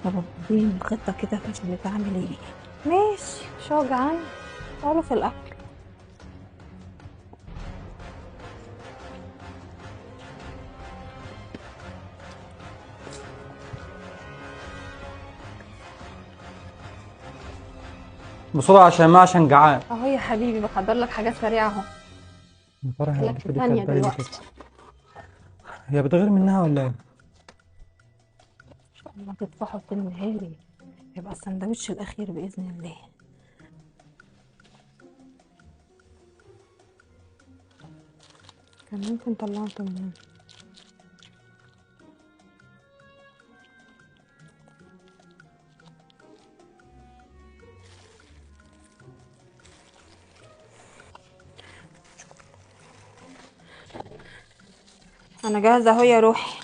طب اديني خطة كده فشلت اعمل ايه؟ ماشي مش هو جعان، تعالوا في الاكل. بسرعة عشان جعان. اهو يا حبيبي بحضر لك حاجات سريعة اهو. يا ترى هي اكلك في البت دي ثانية كانت بالي ليه كده؟ دلوقتي. هي بتغير منها ولا ايه؟ ان شاء الله تطفحوا في النهاري، يبقى السندوتش الاخير باذن الله. كان ممكن طلعته من هنا. انا جاهزة اهو يا روحي.